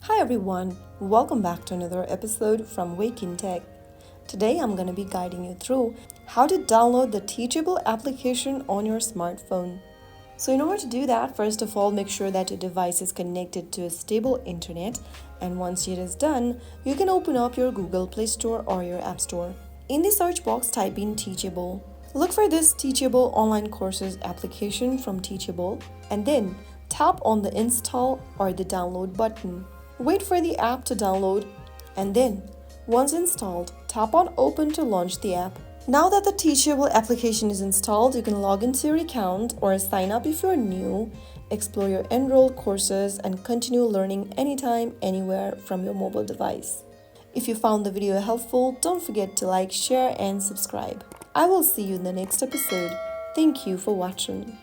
Hi everyone, welcome back to another episode from Wake&Tech. Today I'm going to be guiding you through how to download the Teachable application on your smartphone. So in order to do that, first of all, make sure that your device is connected to a stable internet, and once it is done, you can open up your Google Play Store or your App Store. In the search box, type in Teachable. Look for this Teachable online courses application from Teachable and then tap on the install or the download button. Wait for the app to download and then, once installed, tap on open to launch the app. Now that the Teachable application is installed, you can log into your account or sign up if you're new, explore your enrolled courses, and continue learning anytime, anywhere from your mobile device. If you found the video helpful, don't forget to like, share, and subscribe. I will see you in the next episode. Thank you for watching.